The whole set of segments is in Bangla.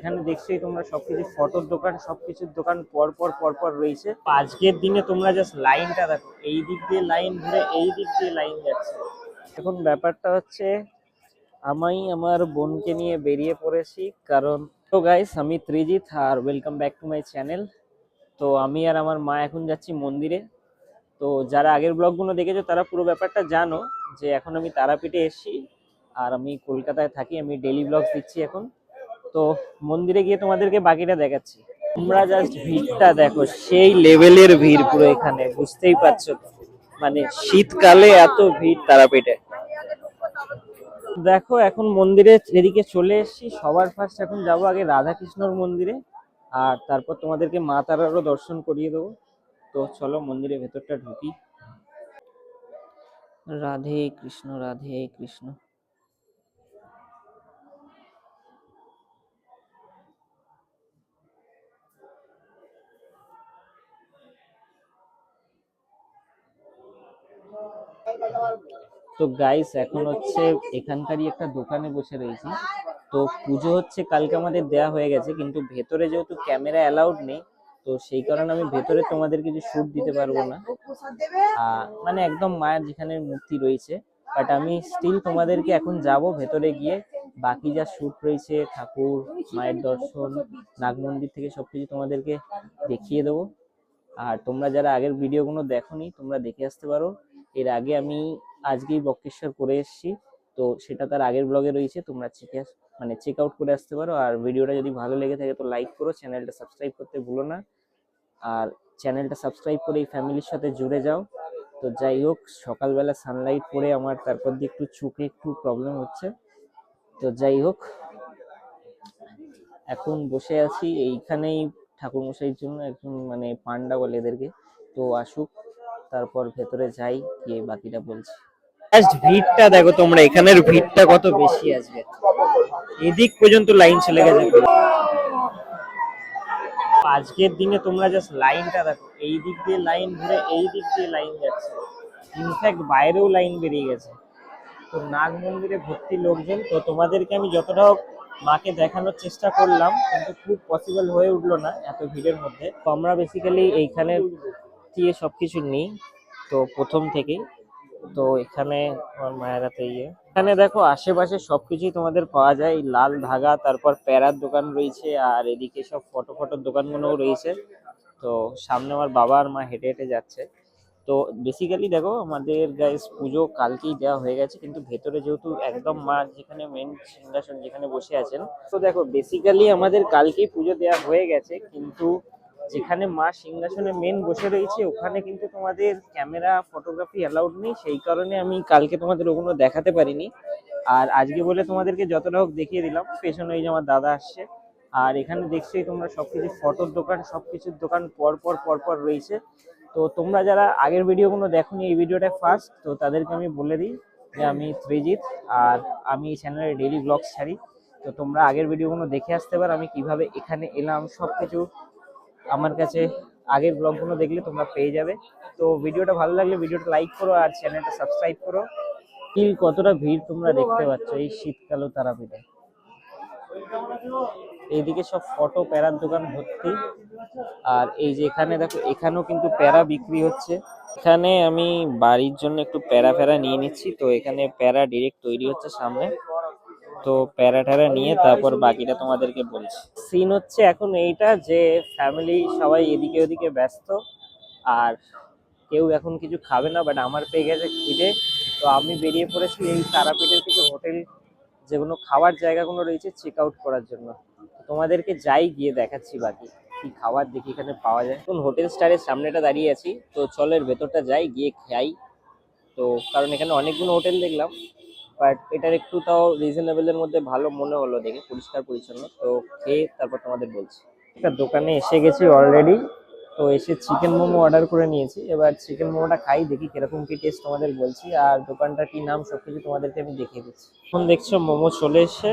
এখানে দেখছোই তোমরা সবকিছু ফটোর দোকান, সবকিছুর দোকান পর পর রয়েছে। আজকের দিনে তোমরা জাস্ট লাইনটা দেখো, এই দিক দিয়ে লাইন ঘুরে এই দিক দিয়ে লাইন যাচ্ছে। এখন ব্যাপারটা হচ্ছে আমি আমার বোনকে নিয়ে বেরিয়ে পড়েছি, কারণ তো গাইস আমি ত্রিজিৎ আর welcome back to my channel. তো আমি আর আমার মা এখন যাচ্ছি মন্দিরে। তো যারা আগের ব্লগগুলো দেখেছো তারা পুরো ব্যাপারটা জানো যে এখন আমি তারাপীঠে এসেছি আর আমি কলকাতায় থাকি, আমি ডেইলি ব্লগ দিচ্ছি এখন। তো মন্দিরে গিয়ে তোমাদেরকে বাকিটা দেখাচ্ছি। তোমরা জাস্ট ভিড়টা দেখো, সেই লেভেলের ভিড় পুরো এখানে, বুঝতেই পারছো তো, মানে শীতকালে এত ভিড় তারাপীঠে। দেখো এখন মন্দিরে এদিকে চলে এসেছি, সবার ফার্স্ট এখন যাবো আগে রাধাকৃষ্ণর মন্দিরে, আর তারপর তোমাদেরকে মা তারারও দর্শন করিয়ে দেবো। তো চলো মন্দিরের ভেতরটা ঢুকি। রাধে কৃষ্ণ রাধে কৃষ্ণ। তো গাইস এখন হচ্ছে এখানকারই একটা দোকানে বসে রয়েছি। তো পুজো হচ্ছে কালকে আমাদের দেয়া হয়ে গেছে, কিন্তু ভেতরে যেহেতু ক্যামেরা অ্যালাউড নেই, তো সেই কারণে আমি ভেতরে তোমাদের কিছু শুট দিতে পারবো না। মানে একদম মায়ের যেখানে মূর্তি রয়েছে, বাট আমি স্টিল তোমাদেরকে এখন যাব ভেতরে গিয়ে বাকি যা শুট রয়েছে, ঠাকুর, মায়ের দর্শন, নাগ মন্দির থেকে সবকিছু তোমাদেরকে দেখিয়ে দেবো। আর তোমরা যারা আগের ভিডিওগুলো দেখোনি তোমরা দেখে আসতে পারো। এর আগে আমি আজকেই বক্রেশ্বর করে এসেছি, তো সেটা তার আগের ব্লগে রয়েছে, তোমরা চেক আউট করে আসতে পারো। আর ভিডিওটা যদি ভালো লেগে থাকে তো লাইক করো, চ্যানেলটা সাবস্ক্রাইব করতে ভুলো না। আর চ্যানেলটা সাবস্ক্রাইব করে এই ফ্যামিলির সাথে জুড়ে যাও। তো যাই হোক, সকালবেলা সানলাইট পড়ে আমার তারপর দিয়ে একটু চোখে একটু প্রবলেম হচ্ছে। তো যাই হোক, এখন বসে আছি এইখানেই ঠাকুর মশাইয়ের জন্য, একজন মানে পান্ডা বলে এদেরকে। তো আসুক, তারপর ভেতরে যাই, গিয়ে বাকিটা বলছি। জাস্ট ভিড়টা দেখো তোমরা, এখানের ভিড়টা কত বেশি আজকে, এদিক পর্যন্ত লাইন চলে গেছে। আজকের দিনে তোমরা জাস্ট লাইনটা দেখো, এই দিক দিয়ে লাইন ঘুরে এই দিক দিয়ে লাইন যাচ্ছে, ইনফ্যাক্ট বাইরেও লাইন বেরিয়ে গেছে। তো নাগ মন্দিরে ভর্তি লোকজন। তো তোমাদেরকে আমি যতটা মাকে দেখানোর চেষ্টা করলাম, কিন্তু খুব পসিবল হয়ে উঠলো না এত ভিড়ের মধ্যে। তো আমরা বেসিক্যালি এইখানে দিয়ে সবকিছু নিই, তো প্রথম থেকেই। তো এখানে আমার মায়ের হাতে এখানে দেখো আশেপাশে সবকিছুই তোমাদের পাওয়া যায়, লাল ধাগা, তারপর প্যারার দোকান রয়েছে, আর এদিকে সব ফটোর দোকানগুলোও রয়েছে। তো সামনে আমার বাবা আর মা হেঁটে হেঁটে যাচ্ছে। তো বেসিক্যালি দেখো আমাদের গাইস পুজো কালকেই দেওয়া হয়ে গেছে, কিন্তু ভেতরে যেহেতু একদম মা যেখানে মেন সিংহাসন যেখানে বসে আছেন, তো দেখো বেসিক্যালি আমাদের কালকেই পুজো দেওয়া হয়ে গেছে, কিন্তু যেখানে মা সিংহাসনে মেন বসে রয়েছে ওখানে কিন্তু তোমাদের ক্যামেরা ফটোগ্রাফি অ্যালাউড নেই, সেই কারণে আমি কালকে তোমাদের ওগুলো দেখাতে পারিনি। আর আজকে বলে তোমাদেরকে যতটা হোক দেখিয়ে দিলাম। পেছনে ওই যে আমার দাদা আসছে। আর এখানে দেখছোই তোমরা সবকিছু ফটোর দোকান, সবকিছুর দোকান পর পর রয়েছে। তো তোমরা যারা আগের ভিডিওগুলো দেখোনি, এই ভিডিওটা ফার্স্ট, তো তাদেরকে আমি বলে দিই যে আমি ত্রিজিৎ, আর আমি এই চ্যানেলে ডেইলি ব্লগস ছাড়ি। তো তোমরা আগের ভিডিওগুলো দেখে আসতে পারো, আমি কিভাবে এখানে এলাম সবকিছু আমার কাছে আগের ব্লগগুলো দেখলে তোমরা পেয়ে যাবে। তো ভিডিওটা ভালো লাগলে ভিডিওটা লাইক করো আর চ্যানেলটা সাবস্ক্রাইব করো। কি কতটা ভিড় তোমরা দেখতে পাচ্ছ এই শীতকালও তারাপীঠে। এইদিকে সব ফটো প্যারার দোকান ভর্তি। আর এই যে এখানে দেখো, এখানেও কিন্তু প্যারা বিক্রি হচ্ছে। এখানে আমি বাড়ির জন্য একটু প্যারা নিয়ে নিচ্ছি। তো এখানে প্যারা ডিরেক্ট তৈরি হচ্ছে সামনে। তো প্যারা ট্যারা নিয়ে তারপর বাকিটা তোমাদেরকে বলছি। সিন হচ্ছে এখন এইটা যে ফ্যামিলি সবাই এদিকে ওদিকে ব্যস্ত, আর কেউ এখন কিছু খাবে না, বাট আমার পেয়ে গেছে খিদে। তো আমি বেরিয়ে পড়েছি এই তারাপীঠের কিছু হোটেল, যেগুলো খাওয়ার জায়গাগুলো রয়েছে, চেক আউট করার জন্য। তোমাদেরকে যাই গিয়ে দেখাচ্ছি বাকি কি খাবার দেখি এখানে পাওয়া যায়। এখন হোটেল স্টারের সামনেটা দাঁড়িয়ে আছি, তো চলো এর ভেতরটা যাই, গিয়ে খাই। তো কারণ এখানে অনেকগুলো হোটেল দেখলাম, বাট এটার একটু তাও রিজনেবলের মধ্যে ভালো মনে হলো দেখে, পরিষ্কার পরিচ্ছন্ন। তো খেয়ে তারপর তোমাদের বলছি। একটা দোকানে এসে গেছি অলরেডি। তো এসে চিকেন মোমো অর্ডার করে নিয়েছি, এবার চিকেন মোমোটা খাই, দেখি কিরকম কি টেস্ট তোমাদের বলছি, আর দোকানটা কি নাম সবকিছু তোমাদেরকে আমি দেখিয়ে দিচ্ছি। এখন দেখছো মোমো চলে এসে,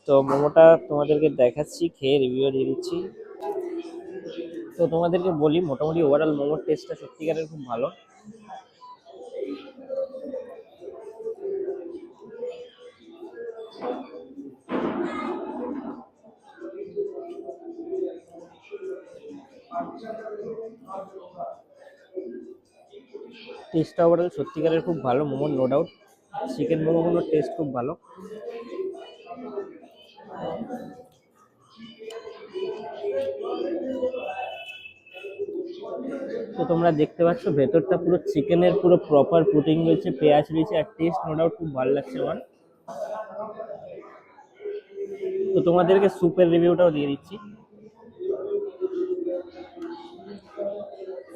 তো মোমোটা তোমাদেরকে দেখাচ্ছি, খেয়ে রিভিউ দিয়ে দিচ্ছি। তো তোমাদেরকে বলি মোটামুটি ওভারঅল মোমোর টেস্টটা সত্যিকারের খুব ভালো। টেস্টটা ওভারঅল সত্যিকারের খুব ভালো মোমো, নো ডাউট। চিকেন মোমোগুলোর টেস্ট খুব ভালো। তো তোমরা দেখতে পাচ্ছ ভেতরটা পুরো চিকেনের পুরো প্রপার পুটিং রয়েছে, পেঁয়াজ রয়েছে, আর টেস্ট নো ডাউট খুব ভালো লাগছে আমার। তো তোমাদেরকে স্যুপের রিভিউটাও দিয়ে দিচ্ছি।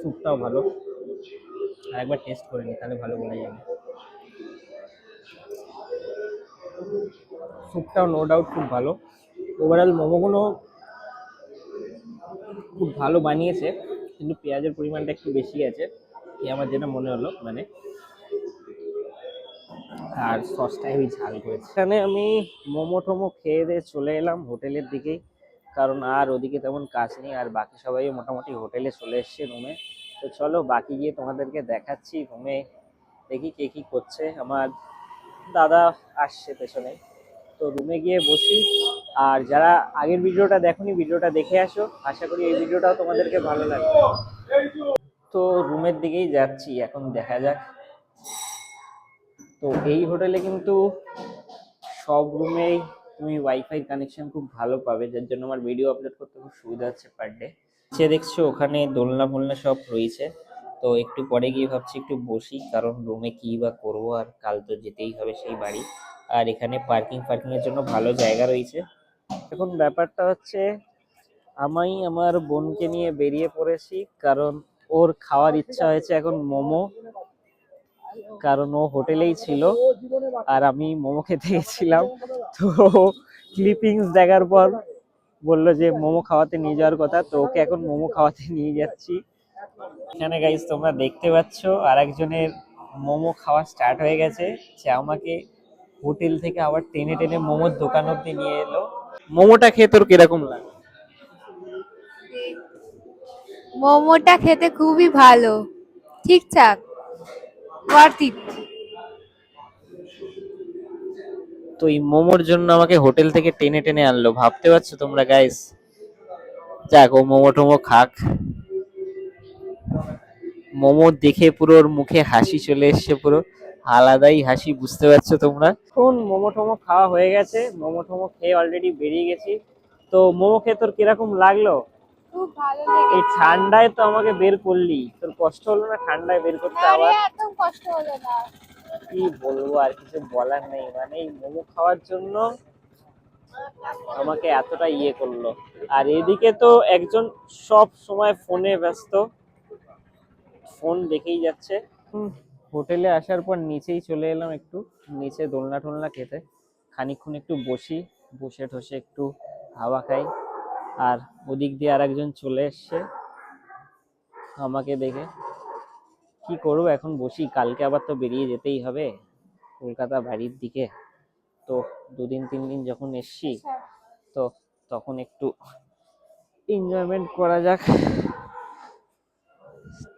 স্যুপটাও ভালো, আর একবার টেস্ট করে নি তাহলে ভালো বলা যাবে। স্যুপটাও নো ডাউট খুব ভালো। ওভারঅল মোমোগুলো খুব ভালো বানিয়েছে, কিন্তু পেঁয়াজের পরিমাণটা একটু বেশি আছে আমার যেটা মনে হলো, মানে আর সসটা হেবি ঝাল করেছে। এখানে আমি মোমো টোমো খেয়ে দিয়ে চলে এলাম হোটেলের দিকেই, কারণ আর ওদিকে তেমন কাজ নেই, আর বাকি সবাই মোটামুটি হোটেলে চলে এসছে রুমে। তো চলো বাকি গিয়ে তোমাদেরকে দেখাচ্ছি রুমে, দেখি কে কি করছে। আমার দাদা আসছে পেছনে, তো রুমে গিয়ে বসি। আর যারা আগের ভিডিওটা দেখোনি ভিডিওটা দেখে আসো, আশা করি এই ভিডিওটাও তোমাদেরকে ভালো লাগবে। তো রুমের দিকেই যাচ্ছি এখন, দেখা যাক। তো এই হোটেলে কিন্তু সব রুমেই তুমি ওয়াইফাই কানেকশন খুব ভালো পাবে, যার জন্য আমার ভিডিও আপলোড করতে খুব সুবিধা হচ্ছে পার ডে। সে দেখছো ওখানে দোলনা ফোলনা সব রয়েছে, তো একটু পরে গিয়ে ভাবছি একটু বসি, কারণ রুমে কি বা করবো, আর কাল তো যেতেই হবে সেই বাড়ি। আর এখানে পার্কিং এর জন্য ভালো জায়গা রয়েছে। এখন ব্যাপারটা হচ্ছে আমি আমার বোনকে নিয়ে বেরিয়ে পড়েছি, কারণ ওর খাওয়ার ইচ্ছা হয়েছে এখন মোমো, কারণ ও হোটেলেই ছিল আর আমি মোমো খেতে গেছিলাম। তো ক্লিপিংস দেখার পর বললো যে মোমো খাওয়াতে নিয়ে যাওয়ার কথা, তো ওকে এখন মোমো খাওয়াতে নিয়ে যাচ্ছি। এখানে গাইস তোমরা দেখতে পাচ্ছ আর একজনের মোমো খাওয়া স্টার্ট হয়ে গেছে, সে আমাকে হোটেল থেকে আবার টেনে টেনে মোমোর দোকান অব্দি নিয়ে এলো। মোমোটা খেয়ে তোর কিরকম লাগে? মোমোটা খেতে খুবই ভালো, ঠিকঠাক, ওয়ার্থ ইট। তো এই মোমোর জন্য আমাকে হোটেল থেকে টেনে টেনে আনলো, ভাবতে পারছো তোমরা গাইস? যাক, ও মোমো টোমো খাক। মোমো দেখে পুরো ওর মুখে হাসি চলে এসছে, পুরো আলাদাই হাসি, বুঝতে পারছো তোমরা? এখন মোমো টোমো খাওয়া হয়ে গেছে, মোমো টোমো খেয়ে অলরেডি বেরিয়ে গেছি। তো মোমো খেয়ে তোর কিরকম লাগলো? খুব ভালো এই লেগেছে। ঠান্ডায় তো আমাকে বের করলি, তোর কষ্ট হলো না ঠান্ডায় বের করতে? আরে আবার একদম কষ্ট হলো না। কি বলবো, আর কিছু বলার নেই, মানে এই মোমো খাওয়ার জন্য আমাকে এতটা ইয়ে করলো। আর এদিকে তো একজন সব সময় ফোনে ব্যস্ত, ফোন দেখেই যাচ্ছে। হোটেলে আসার পর নিচেই চলে এলাম, একটু নিচে দোলনা টোলনা খেতে, খানিকক্ষণ একটু বসি, বসে ঠসে একটু হাওয়া খাই। আর ওদিক দিয়ে আর একজন চলে এসছে আমাকে দেখে। কি করবো এখন, বসি, কালকে আবার তো বেরিয়ে যেতেই হবে কলকাতা বাড়ির দিকে। তো 2-3 দিন যখন এসছি, তো তখন একটু এনজয়মেন্ট করা যাক।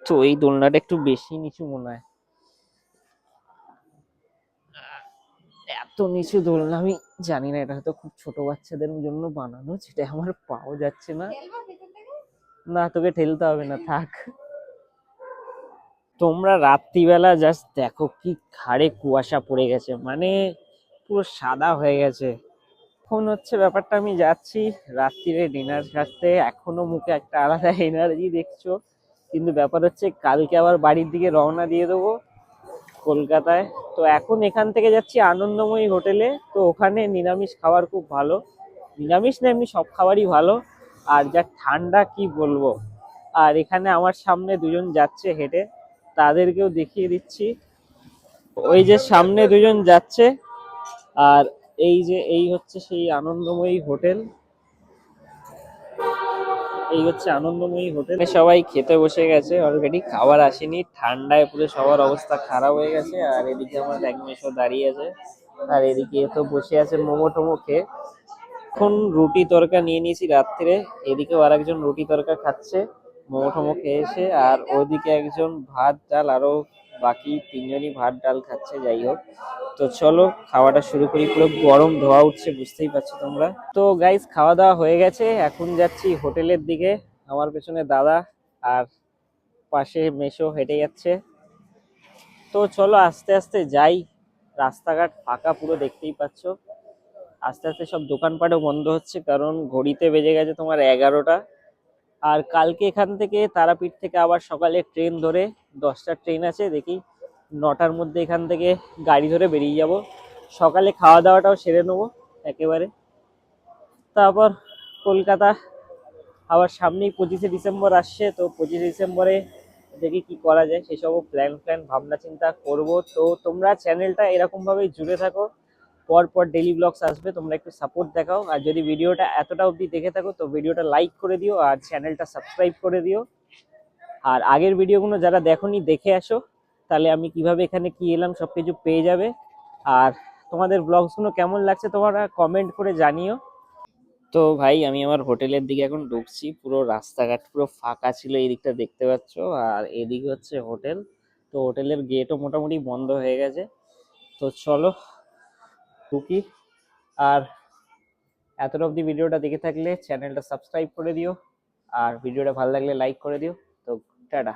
তো এই দোলনাটা একটু বেশি নিচু মনে হয়, এত নিচু দোলনা আমি জানি না, এটা হয়তো খুব ছোট বাচ্চাদের জন্য বানানো, যেটা আমার পাও যাচ্ছে না। না, তোকে ঠেলতে হবে না, থাক। তোমরা রাত্রিবেলা জাস্ট দেখো কি ঘাড়ে কুয়াশা পড়ে গেছে, মানে পুরো সাদা হয়ে গেছে। এখন হচ্ছে ব্যাপারটা, আমি যাচ্ছি রাত্রিরে ডিনার সারতে, এখনো মুখে একটা আলাদা এনার্জি দেখছো, কিন্তু ব্যাপার হচ্ছে কালকে আবার বাড়ির দিকে রওনা দিয়ে দেবো কলকাতায়। তো এখন এখান থেকে যাচ্ছি আনন্দময়ী হোটেলে, তো ওখানে নিরামিষ খাবার খুব ভালো, নিরামিষ না এমনি সব খাবারই ভালো। আর যা ঠান্ডা কি বলবো। আর এখানে আমার সামনে দুজন যাচ্ছে হেঁটে, তাদেরকেও দেখিয়ে দিচ্ছি, ওই যে সামনে দুজন যাচ্ছে। আর এই যে এই হচ্ছে সেই আনন্দময়ী হোটেল, এই হচ্ছে আনন্দময়ী হোটেল। সবাই খেতে বসে গেছে অলরেডি, খাবার আসেনি, ঠান্ডায় পুরো সবার অবস্থা খারাপ হয়ে গেছে। আর এদিকে আমার এক মেশো দাঁড়িয়ে আছে, আর এদিকে তো বসে আছে মোমো টোমো খেয়ে। এখন রুটি তরকা নিয়ে নিয়েছি রাত্রে, এদিকেও আর একজন রুটি তরকা খাচ্ছে মোমো টোমো খেয়ে এসে, আর ওদিকে একজন ভাত ডাল, আরো বাকি তিনজনই ভাত ডাল খাচ্ছে। যাই হোক, তো চলো খাওয়াটা শুরু করি, পুরো গরম ধোয়া উঠছে বুঝতেই পারছো তোমরা। তো গাইস খাওয়া দাওয়া হয়ে গেছে, এখন যাচ্ছি হোটেলের দিকে। আমার পেছনে দাদা, আর পাশে মেশো হেঁটে যাচ্ছে। তো চলো আস্তে আস্তে যাই, রাস্তাঘাট ফাঁকা পুরো, দেখতেই পাচ্ছো। আস্তে আস্তে সব দোকানপাটও বন্ধ হচ্ছে, কারণ ঘড়িতে বেজে গেছে তোমার 11টা। আর কালকে এখান থেকে তারাপীঠ থেকে আবার সকালে ট্রেন ধরে, 10টার ট্রেন আছে, দেখি 9টার মধ্যে এখান থেকে গাড়ি ধরে বেরিয়ে যাব। সকালে খাওয়া দাওয়াটাও সেরে নেবো একেবারে, তারপর কলকাতা। আবার সামনেই 25শে ডিসেম্বর আসছে, তো 25শে ডিসেম্বরে দেখি কি করা যায়, সেসবও প্ল্যান ভাবনা চিন্তা করব। তো তোমরা চ্যানেলটা এরকম ভাবেই জুড়ে থাকো, পর পর ডেইলি ব্লগস আসবে, তোমরা একটু সাপোর্ট দেখাও। আর যদি ভিডিওটা এতটা অবধি দেখে থাকো তো ভিডিওটা লাইক করে দিও আর চ্যানেলটা সাবস্ক্রাইব করে দিও। আর আগের ভিডিওগুলো যারা দেখোনি দেখে আসো, তাহলে আমি কিভাবে এখানে কি এলাম সবকিছু পেয়ে যাবে। আর তোমাদের ব্লগসগুলো কেমন লাগছে তোমরা কমেন্ট করে জানিও। তো ভাই আমি আমার হোটেলের দিকে এখন ঢুকছি, পুরো রাস্তাঘাট পুরো ফাঁকা ছিল, এই দিকটা দেখতে পাচ্ছ, আর এদিকে হচ্ছে হোটেল। তো হোটেলের গেটও মোটামুটি বন্ধ হয়ে গেছে। তো চলো ঢুকি। আর এতটা অবধি ভিডিওটা দেখে থাকলে চ্যানেলটা সাবস্ক্রাইব করে দিও, আর ভিডিওটা ভালো লাগলে লাইক করে দিও। তো টাটা।